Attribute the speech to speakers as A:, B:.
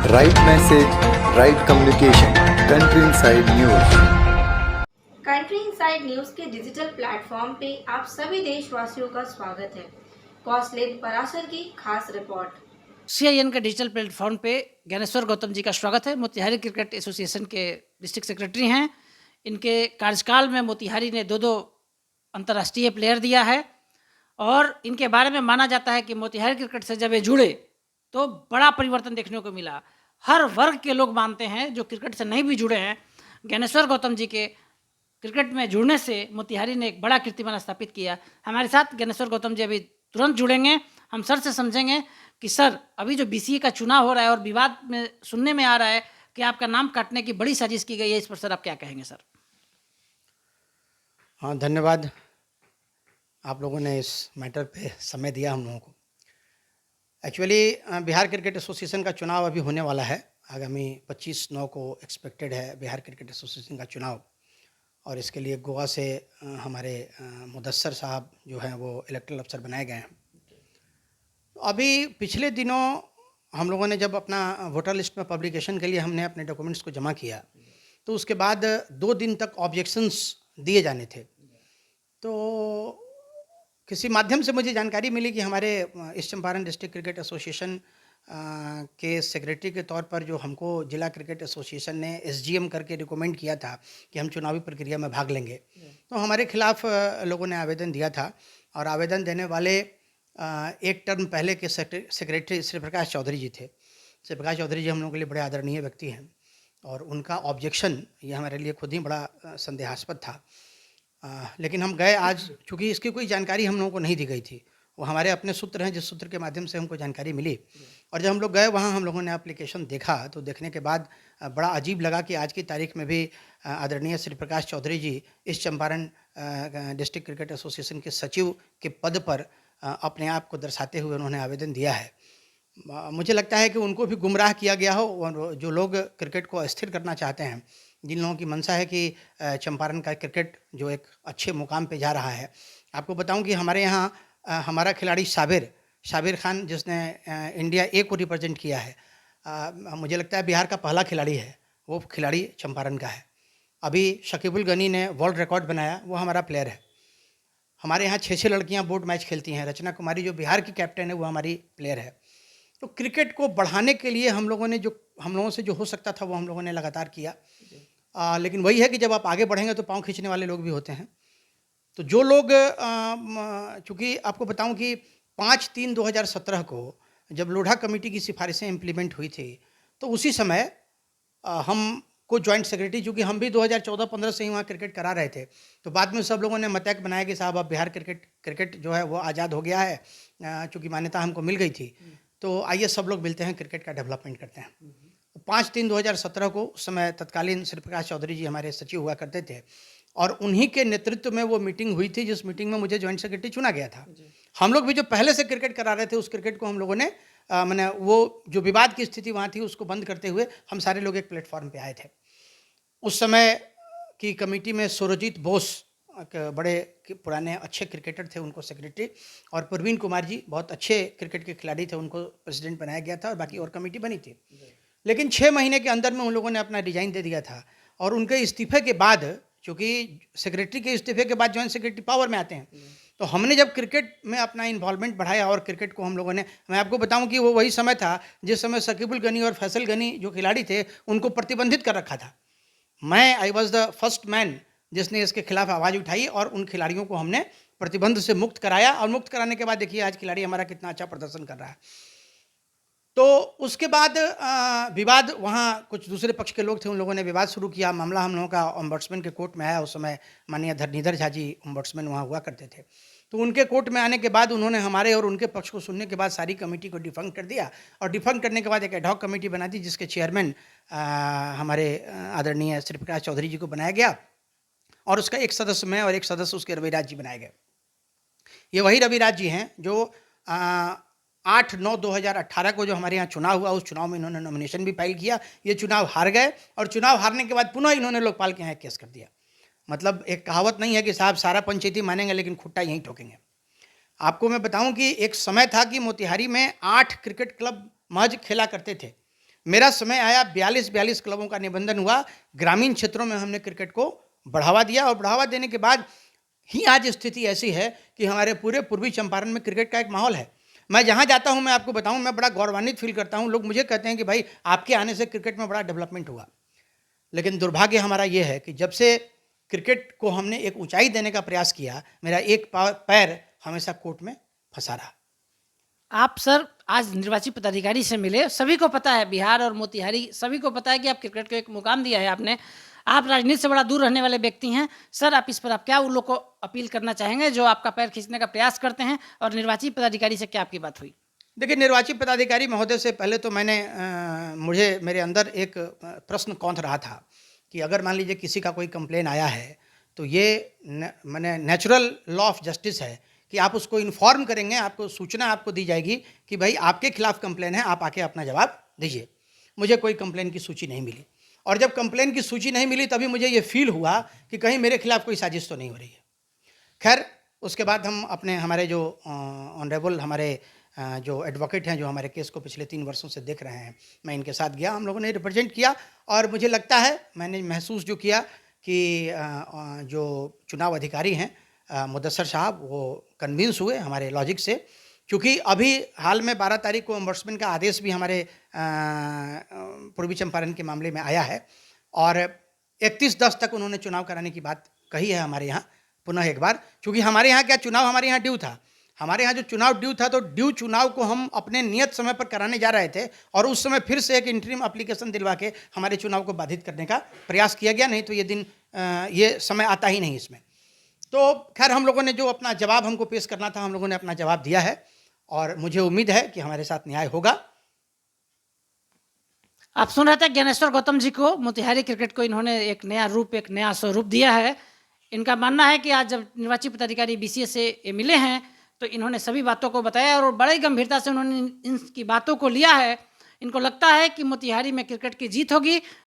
A: Right message, right communication. Country Inside News.
B: Country inside news के digital platform पे आप सभी देशवासियों का स्वागत है। कौशलेट पराशर की खास रिपोर्ट।
C: सीआईएन के डिजिटल प्लेटफॉर्म पे ज्ञानेश्वर गौतम जी का स्वागत है। मोतिहारी क्रिकेट एसोसिएशन के डिस्ट्रिक्ट सेक्रेटरी हैं। इनके कार्यकाल में मोतिहारी ने दो अंतर्राष्ट्रीय प्लेयर दिया है और इनके बारे में माना जाता है कि मोतिहारी क्रिकेट से जब ये जुड़े तो बड़ा परिवर्तन देखने को मिला। हर वर्ग के लोग मानते हैं, जो क्रिकेट से नहीं भी जुड़े हैं, ज्ञानेश्वर गौतम जी के क्रिकेट में जुड़ने से मोतिहारी ने एक बड़ा कीर्तिमान स्थापित किया। हमारे साथ ज्ञानेश्वर गौतम जी अभी तुरंत जुड़ेंगे। हम सर से समझेंगे कि सर, अभी जो बीसीए का चुनाव हो रहा है और विवाद में सुनने में आ रहा है कि आपका नाम काटने की बड़ी साजिश की गई है, इस पर सर आप क्या कहेंगे सर?
D: हाँ, धन्यवाद। आप लोगों ने इस मैटर पे समय दिया हम लोगों को। एक्चुअली बिहार क्रिकेट एसोसिएशन का चुनाव अभी होने वाला है। आगामी 25/9 को एक्सपेक्टेड है बिहार क्रिकेट एसोसिएशन का चुनाव, और इसके लिए गोवा से हमारे मुदस्सर साहब जो हैं वो इलेक्टरल अफसर बनाए गए हैं। अभी पिछले दिनों हम लोगों ने जब अपना वोटर लिस्ट में पब्लिकेशन के लिए हमने अपने डॉक्यूमेंट्स को जमा किया, तो उसके बाद 2 दिन तक ऑब्जेक्शंस दिए जाने थे। तो किसी माध्यम से मुझे जानकारी मिली कि हमारे east Champaran district cricket association के सेक्रेटरी के तौर पर जो हमको जिला क्रिकेट एसोसिएशन ने एसजीएम करके रिकमेंड किया था कि हम चुनावी प्रक्रिया में भाग लेंगे, तो हमारे खिलाफ लोगों ने आवेदन दिया था। और आवेदन देने वाले एक टर्म पहले के सेक्रेटरी श्री प्रकाश चौधरी जी थे। श्री प्रकाश चौधरी जी हम लोगों के लिए बड़े आदरणीय व्यक्ति हैं, और उनका ऑब्जेक्शन ये हमारे लिए खुद ही बड़ा संदेहास्पद था। लेकिन हम गए आज, चूँकि इसकी कोई जानकारी हम लोगों को नहीं दी गई थी। वो हमारे अपने सूत्र हैं, जिस सूत्र के माध्यम से हमको जानकारी मिली। और जब हम लोग गए वहाँ, हम लोगों ने एप्लीकेशन देखा, तो देखने के बाद बड़ा अजीब लगा कि आज की तारीख में भी आदरणीय श्री प्रकाश चौधरी जी इस चंपारण डिस्ट्रिक्ट क्रिकेट एसोसिएशन के सचिव के पद पर अपने आप को दर्शाते हुए उन्होंने आवेदन दिया है। मुझे लगता है कि उनको भी गुमराह किया गया हो, और जो लोग क्रिकेट को अस्थिर करना चाहते हैं, जिन लोगों की मंशा है कि चंपारण का क्रिकेट जो एक अच्छे मुकाम पे जा रहा है। आपको बताऊं कि हमारे यहाँ हमारा खिलाड़ी शाबिर खान, जिसने इंडिया ए को रिप्रेजेंट किया है, मुझे लगता है बिहार का पहला खिलाड़ी है, वो खिलाड़ी चंपारण का है। अभी शकीबुल गनी ने वर्ल्ड रिकॉर्ड बनाया, वो हमारा प्लेयर है। हमारे यहाँ 6 लड़कियाँ बोर्ड मैच खेलती हैं। रचना कुमारी जो बिहार की कैप्टन है, वो हमारी प्लेयर है। तो क्रिकेट को बढ़ाने के लिए हम लोगों से जो हो सकता था वो हम लोगों ने लगातार किया। लेकिन वही है कि जब आप आगे बढ़ेंगे तो पाँव खींचने वाले लोग भी होते हैं। तो जो लोग, चूँकि आपको बताऊं कि 5/3/2017 को जब लोढ़ा कमेटी की सिफारिशें इम्प्लीमेंट हुई थी, तो उसी समय हमको जॉइंट सेक्रेटरी, चूँकि हम भी 2014-15 से ही वहाँ क्रिकेट करा रहे थे, तो बाद में सब लोगों ने मतैक बनाया कि साहब अब बिहार क्रिकेट जो है वो आज़ाद हो गया है, चूँकि मान्यता हमको मिल गई थी, तो आइए सब लोग मिलते हैं, क्रिकेट का डेवलपमेंट करते हैं। 5/3/2017 को उस समय तत्कालीन श्री प्रकाश चौधरी जी हमारे सचिव हुआ करते थे, और उन्हीं के नेतृत्व में वो मीटिंग हुई थी, जिस मीटिंग में मुझे जॉइंट सेक्रेटरी चुना गया था। हम लोग भी जो पहले से क्रिकेट करा रहे थे, उस क्रिकेट को हम लोगों ने मैंने वो जो विवाद की स्थिति वहाँ थी उसको बंद करते हुए हम सारे लोग एक प्लेटफॉर्म पे आए थे। उस समय की कमेटी में सुरजीत बोस, बड़े पुराने अच्छे क्रिकेटर थे, उनको सेक्रेटरी, और प्रवीण कुमार जी बहुत अच्छे क्रिकेट के खिलाड़ी थे, उनको प्रेसिडेंट बनाया गया था, और बाकी और कमेटी बनी थी। लेकिन 6 महीने के अंदर में उन लोगों ने अपना रिजाइन दे दिया था। और उनके इस्तीफे के बाद, चूँकि सेक्रेटरी के इस्तीफे के बाद जॉइंट सेक्रेटरी पावर में आते हैं, तो हमने जब क्रिकेट में अपना इन्वॉल्वमेंट बढ़ाया और क्रिकेट को हम लोगों ने, मैं आपको बताऊं कि वो वही समय था जिस समय शकीबुल गनी और फैसल गनी जो खिलाड़ी थे, उनको प्रतिबंधित कर रखा था। I was the first man जिसने इसके खिलाफ आवाज़ उठाई, और उन खिलाड़ियों को हमने प्रतिबंध से मुक्त कराया, और मुक्त कराने के बाद देखिए आज खिलाड़ी हमारा कितना अच्छा प्रदर्शन कर रहा है। तो उसके बाद विवाद, वहाँ कुछ दूसरे पक्ष के लोग थे, उन लोगों ने विवाद शुरू किया। मामला हम लोगों का ओम्बड्समैन के कोर्ट में आया। उस समय माननीय धरनीधर झा जी ओम्बड्समैन वहाँ हुआ करते थे। तो उनके कोर्ट में आने के बाद उन्होंने हमारे और उनके पक्ष को सुनने के बाद सारी कमेटी को डिफंक्ट कर दिया, और डिफंक्ट करने के बाद एक एडहॉक कमेटी बना दी, जिसके चेयरमैन हमारे आदरणीय श्री प्रकाश चौधरी जी को बनाया गया, और उसका एक सदस्य मैं और एक सदस्य उसके रविराज जी बनाए गए। ये वही रविराज जी हैं जो 8/9/2018 को जो हमारे यहाँ चुनाव हुआ, उस चुनाव में इन्होंने नॉमिनेशन भी फाइल किया। ये चुनाव हार गए, और चुनाव हारने के बाद पुनः इन्होंने लोकपाल के यहाँ केस कर दिया। मतलब एक कहावत नहीं है कि साहब सारा पंचायती मानेंगे लेकिन खुट्टा यहीं ठोकेंगे। आपको मैं बताऊं कि एक समय था कि मोतिहारी में 8 क्रिकेट क्लब महज खेला करते थे, मेरा समय आया, 42 क्लबों का निबंधन हुआ, ग्रामीण क्षेत्रों में हमने क्रिकेट को बढ़ावा दिया और बढ़ावा देने के बाद ही आज स्थिति ऐसी है कि हमारे पूरे पूर्वी चंपारण में क्रिकेट का एक माहौल है। मैं जहाँ जाता हूँ, मैं आपको बताऊँ, मैं बड़ा गौरवान्वित फील करता हूँ। लोग मुझे कहते हैं कि भाई आपके आने से क्रिकेट में बड़ा डेवलपमेंट हुआ। लेकिन दुर्भाग्य हमारा ये है कि जब से क्रिकेट को हमने एक ऊंचाई देने का प्रयास किया, मेरा एक पैर हमेशा कोर्ट में फंसा रहा।
C: आप सर आज निर्वाची पदाधिकारी से मिले, सभी को पता है, बिहार और मोतिहारी सभी को पता है कि आप क्रिकेट को एक मुकाम दिया है आपने। आप राजनीति से बड़ा दूर रहने वाले व्यक्ति हैं सर, आप इस पर आप क्या उन लोग को अपील करना चाहेंगे जो आपका पैर खींचने का प्रयास करते हैं, और निर्वाची पदाधिकारी से क्या आपकी बात हुई?
D: देखिए, निर्वाची पदाधिकारी महोदय से पहले तो मैंने मुझे मेरे अंदर एक प्रश्न कौंध रहा था कि अगर मान लीजिए किसी का कोई कंप्लेन आया है तो ये मैंने नेचुरल लॉ ऑफ जस्टिस है कि आप उसको इन्फॉर्म करेंगे, आपको सूचना आपको दी जाएगी कि भाई आपके खिलाफ कंप्लेन है, आप आके अपना जवाब दीजिए। मुझे कोई कंप्लेन की सूची नहीं मिली, और जब कंप्लेन की सूची नहीं मिली तभी मुझे ये फील हुआ कि कहीं मेरे खिलाफ कोई साजिश तो नहीं हो रही है। खैर, उसके बाद हम हमारे जो ऑनरेबल हमारे जो एडवोकेट हैं, जो हमारे केस को पिछले 3 वर्षों से देख रहे हैं, मैं इनके साथ गया, हम लोगों ने रिप्रेजेंट किया, और मुझे लगता है, मैंने महसूस जो किया कि जो चुनाव अधिकारी हैं मुदस्सर साहब, वो कन्विंस हुए हमारे लॉजिक से, क्योंकि अभी हाल में 12 तारीख को ओम्बड्समैन का आदेश भी हमारे पूर्वी चंपारण के मामले में आया है, और 31/10 तक उन्होंने चुनाव कराने की बात कही है हमारे यहाँ पुनः एक बार। क्योंकि हमारे यहाँ क्या चुनाव, हमारे यहाँ ड्यू था, हमारे यहाँ जो चुनाव ड्यू था, तो ड्यू चुनाव को हम अपने नियत समय पर कराने जा रहे थे, और उस समय फिर से एक इंटरिम एप्लीकेशन दिलवा के हमारे चुनाव को बाधित करने का प्रयास किया गया, नहीं तो ये दिन ये समय आता ही नहीं इसमें। तो खैर, हम लोगों ने जो अपना जवाब हमको पेश करना था, हम लोगों ने अपना जवाब दिया है, और मुझे उम्मीद है कि हमारे साथ न्याय होगा।
C: आप सुन रहे थे ज्ञानेश्वर गौतम जी को। मोतिहारी क्रिकेट को इन्होंने एक नया रूप, एक नया स्वरूप दिया है। इनका मानना है कि आज जब निर्वाची पदाधिकारी BCA से ये मिले हैं तो इन्होंने सभी बातों को बताया, और बड़ी गंभीरता से उन्होंने इनकी बातों को लिया है। इनको लगता है कि मोतिहारी में क्रिकेट की जीत होगी।